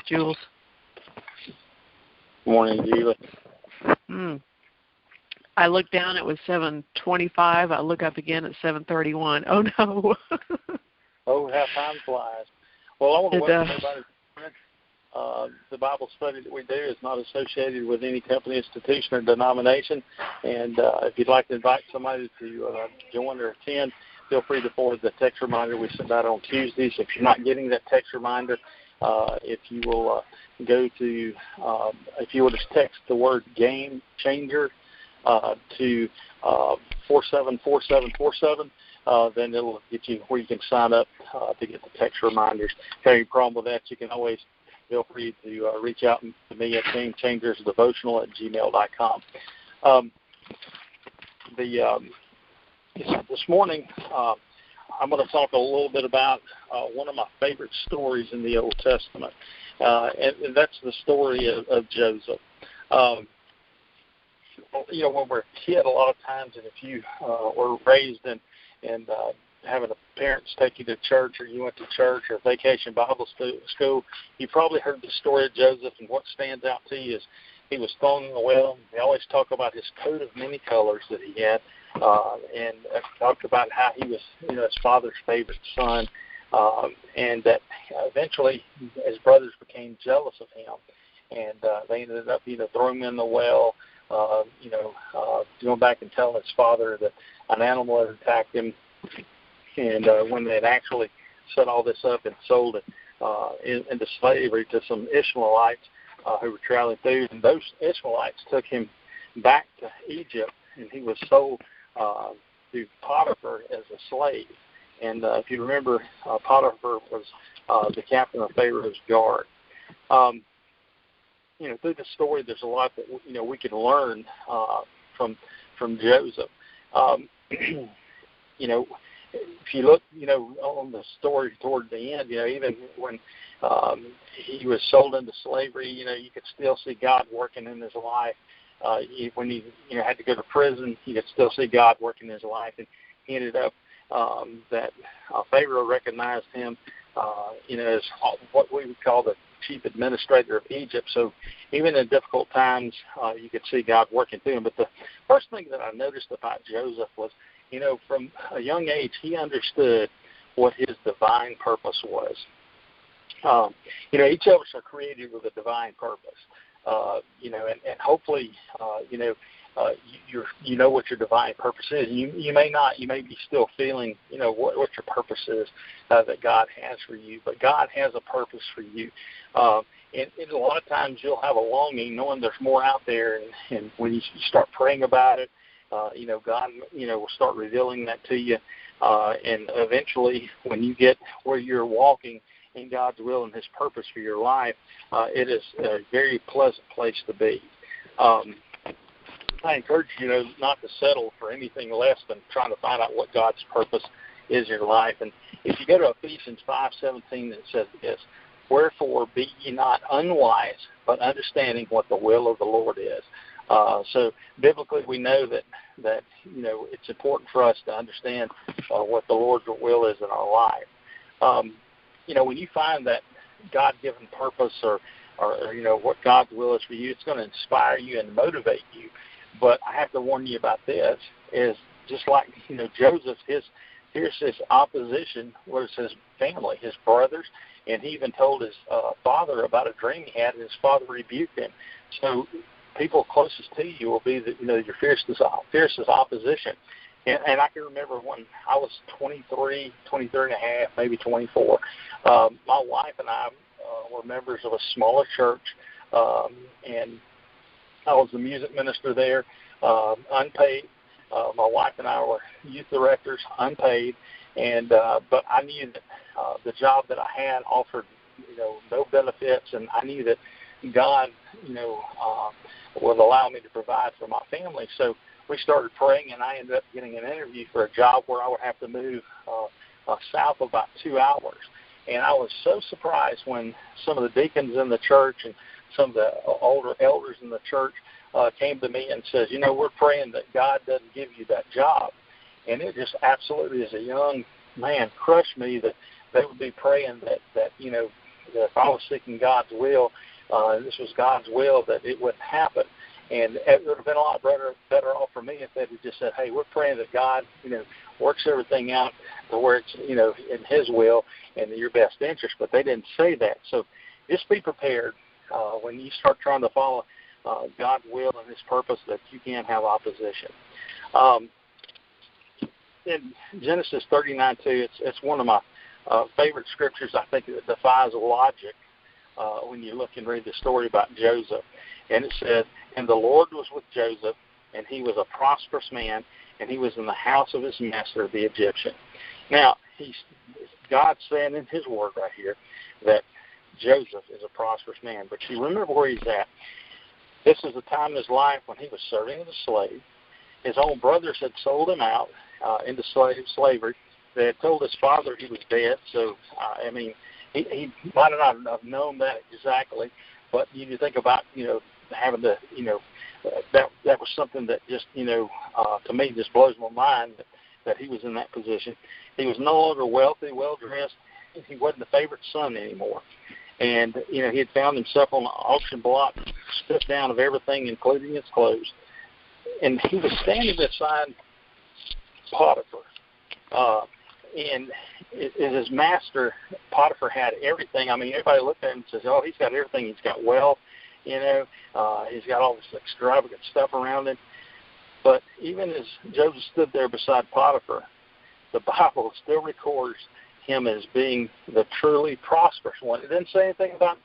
Jules. Morning, Julie. I looked down, it was 7:25. I look up again at 7:31. Oh, no. Oh, how time flies. Well, I want to welcome everybody. The Bible study that we do is not associated with any company, institution, or denomination. And if you'd like to invite somebody to join or attend, feel free to forward the text reminder we send out on Tuesdays. If you're not getting that text reminder, if you will go to, if you will just text the word Game Changer to 474747, then it'll get you where you can sign up to get the text reminders. If you have any problem with that, you can always feel free to reach out to me at GameChangersDevotional@gmail.com. This morning, I'm going to talk a little bit about one of my favorite stories in the Old Testament, and that's the story of Joseph. When we're a kid, a lot of times, and if you were raised in having parents take you to church, or you went to church or vacation Bible school, you probably heard the story of Joseph, and what stands out to you is he was thrown in the well. They always talk about his coat of many colors that he had, and talked about how he was, his father's favorite son, and that eventually his brothers became jealous of him, and they ended up, throwing him in the well, going back and telling his father that an animal had attacked him. And when they had actually set all this up and sold it into slavery to some Ishmaelites who were traveling through, and those Ishmaelites took him back to Egypt, and he was sold to Potiphar as a slave. And if you remember, Potiphar was the captain of Pharaoh's guard. Through the story, there's a lot that we can learn from Joseph. If you look, on the story toward the end, even when he was sold into slavery, you could still see God working in his life. When he had to go to prison, you could still see God working in his life. And he ended up that Pharaoh recognized him, as what we would call the chief administrator of Egypt. So even in difficult times, you could see God working through him. But the first thing that I noticed about Joseph was, from a young age, he understood what his divine purpose was. Each of us are created with a divine purpose, and hopefully, you know what your divine purpose is. You may not. You may be still feeling, what your purpose is that God has for you. But God has a purpose for you. And a lot of times you'll have a longing, knowing there's more out there. And when you start praying about it, God, will start revealing that to you. And eventually, when you get where you're walking in God's will and His purpose for your life, it is a very pleasant place to be. I encourage you, not to settle for anything less than trying to find out what God's purpose is in your life. And if you go to Ephesians 5:17, it says this: "Wherefore be ye not unwise, but understanding what the will of the Lord is." So biblically, we know that it's important for us to understand what the Lord's will is in our life. When you find that God-given purpose or what God's will is for you, it's going to inspire you and motivate you. But I have to warn you about this: is just like Joseph, here's his opposition was his family, his brothers, and he even told his father about a dream he had, and his father rebuked him. So people closest to you will be your fiercest opposition. And I can remember when I was 23 and a half, maybe 24. My wife and I were members of a smaller church, and I was the music minister there, unpaid. My wife and I were youth directors, unpaid, and but I knew that the job that I had offered, no benefits, and I knew that God, would allow me to provide for my family. So we started praying, and I ended up getting an interview for a job where I would have to move south about 2 hours. And I was so surprised when some of the deacons in the church and some of the older elders in the church came to me and says, we're praying that God doesn't give you that job. And it just absolutely, as a young man, crushed me that they would be praying that if I was seeking God's will, this was God's will that it wouldn't happen. And it would have been a lot better off for me if they had just said, hey, we're praying that God, works everything out to where it's, in His will and in your best interest. But they didn't say that. So just be prepared when you start trying to follow God's will and His purpose that you can have opposition. In Genesis 39:2, it's one of my favorite scriptures. I think it defies logic when you look and read the story about Joseph. And it says, and the Lord was with Joseph, and he was a prosperous man, and he was in the house of his master, the Egyptian. Now, God's saying in His word right here that Joseph is a prosperous man. But you remember where he's at. This is the time in his life when he was serving as a slave. His own brothers had sold him out into slavery. They had told his father he was dead. So, he might not have known that exactly. But you think about, having to, that was something that just, to me just blows my mind that he was in that position. He was no longer wealthy, well-dressed. He wasn't the favorite son anymore. And, he had found himself on an auction block, stripped down of everything, including his clothes. And he was standing beside Potiphar. And his master, Potiphar, had everything. I mean, everybody looked at him and says, oh, he's got everything. He's got wealth, he's got all this extravagant stuff around him. But even as Joseph stood there beside Potiphar, the Bible still records him as being the truly prosperous one. It didn't say anything about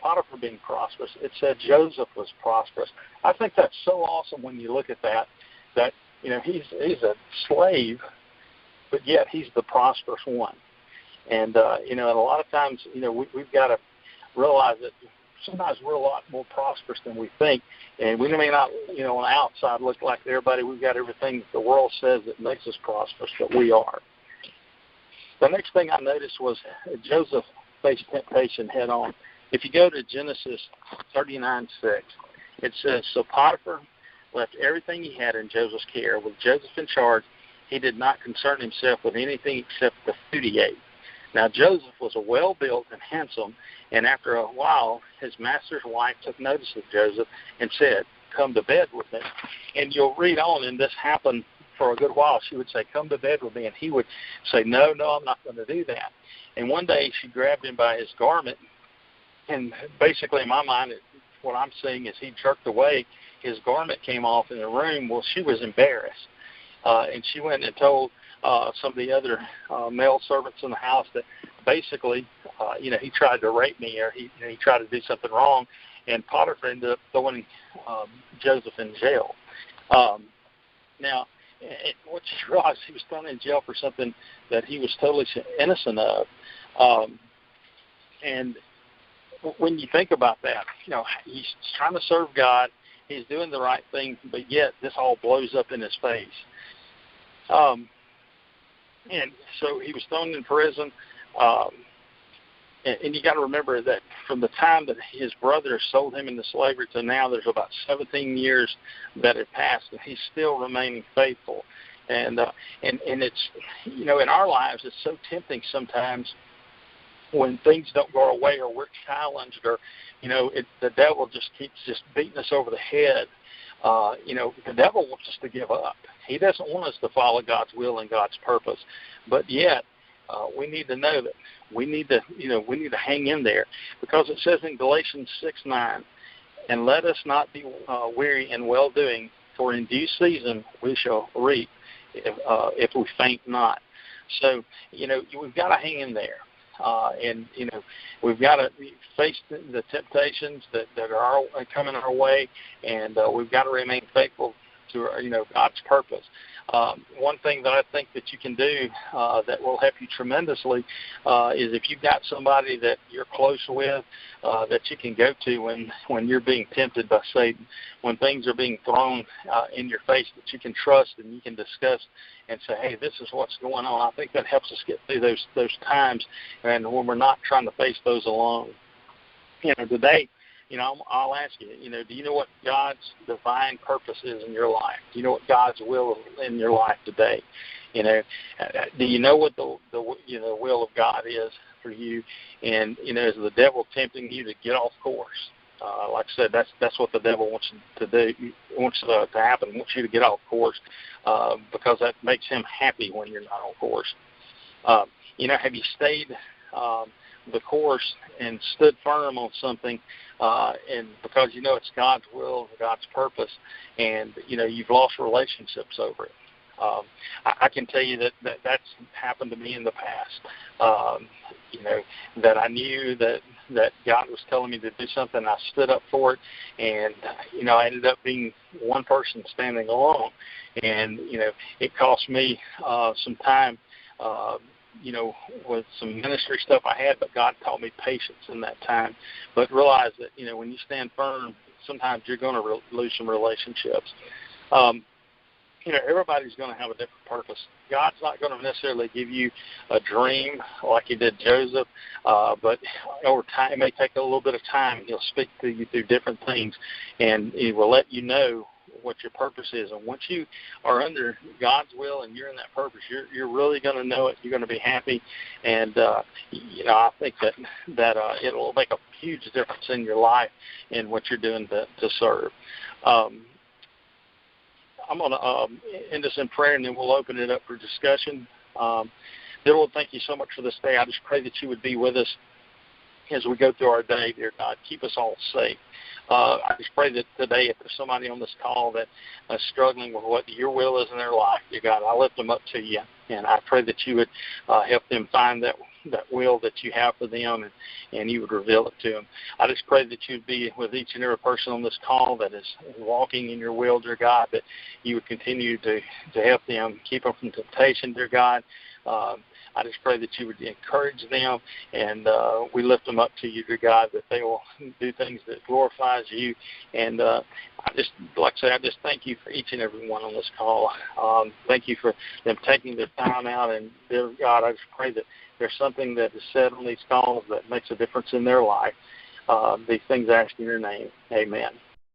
Potiphar being prosperous. It said Joseph was prosperous. I think that's so awesome when you look at that he's a slave, but yet he's the prosperous one. And, and a lot of times, we've got to realize that sometimes we're a lot more prosperous than we think. And we may not, on the outside look like everybody. We've got everything that the world says that makes us prosperous, but we are. The next thing I noticed was Joseph faced temptation head on. If you go to Genesis 39:6, it says, so Potiphar left everything he had in Joseph's care. With Joseph in charge, he did not concern himself with anything except the food he ate. Now Joseph was a well-built and handsome, and after a while, his master's wife took notice of Joseph and said, come to bed with me. And you'll read on, and this happened for a good while. She would say, come to bed with me, and he would say, no, I'm not going to do that. And one day she grabbed him by his garment, and basically in my mind, what I'm seeing is he jerked away. His garment came off in the room. Well, she was embarrassed. And she went and told some of the other male servants in the house that basically, he tried to rape me, or he tried to do something wrong. And Potiphar ended up throwing Joseph in jail. Now, what she realized, he was thrown in jail for something that he was totally innocent of. And when you think about that, he's trying to serve God. He's doing the right thing, but yet this all blows up in his face. And so he was thrown in prison. And you got to remember that from the time that his brother sold him into slavery to now, there's about 17 years that have passed, and he's still remaining faithful. And it's, in our lives, it's so tempting sometimes when things don't go our way, or we're challenged, or, the devil just keeps just beating us over the head. The devil wants us to give up. He doesn't want us to follow God's will and God's purpose. But yet, we need to know that we need to hang in there, because it says in Galatians 6:9, and let us not be weary in well-doing, for in due season we shall reap if we faint not. So, we've got to hang in there. And we've got to face the temptations that are coming our way, and we've got to remain faithful to God's purpose. One thing that I think that you can do that will help you tremendously is if you've got somebody that you're close with that you can go to when you're being tempted by Satan, when things are being thrown in your face, that you can trust and you can discuss and say, hey, this is what's going on. I think that helps us get through those times, and when we're not trying to face those alone. Today, I'll ask you, do you know what God's divine purpose is in your life? Do you know what God's will is in your life today? Do you know what the will of God is for you, and is the devil tempting you to get off course? Like I said, that's what the devil wants to do. He wants to happen. He wants you to get off course because that makes him happy when you're not on course. Have you stayed the course and stood firm on something, and because it's God's will, God's purpose, and you've lost relationships over it? I can tell you that's happened to me in the past. That I knew that God was telling me to do something. I stood up for it, and I ended up being one person standing alone, and it cost me some time. With some ministry stuff I had, but God taught me patience in that time. But realize that when you stand firm, sometimes you're going to lose some relationships. Everybody's going to have a different purpose. God's not going to necessarily give you a dream like He did Joseph, but over time, it may take a little bit of time. He'll speak to you through different things, and He will let you know what your purpose is. And once you are under God's will and you're in that purpose, you're really going to know it. You're going to be happy, and I think that it'll make a huge difference in your life and what you're doing to serve. I'm going to end this in prayer, and then we'll open it up for discussion. Dear Lord, thank you so much for this day. I just pray that you would be with us as we go through our day, dear God. Keep us all safe. I just pray that today, if there's somebody on this call that is struggling with what your will is in their life, dear God, I lift them up to you, and I pray that you would help them find that will that you have for them, and you would reveal it to them. I just pray that you'd be with each and every person on this call that is walking in your will, dear God, that you would continue to help them, keep them from temptation, dear God. I just pray that you would encourage them, and we lift them up to you, dear God, that they will do things that glorifies you. And I just thank you for each and every one on this call. Thank you for them taking their time out, and dear God, I just pray that there's something that is said on these calls that makes a difference in their life. These things I ask in your name. Amen.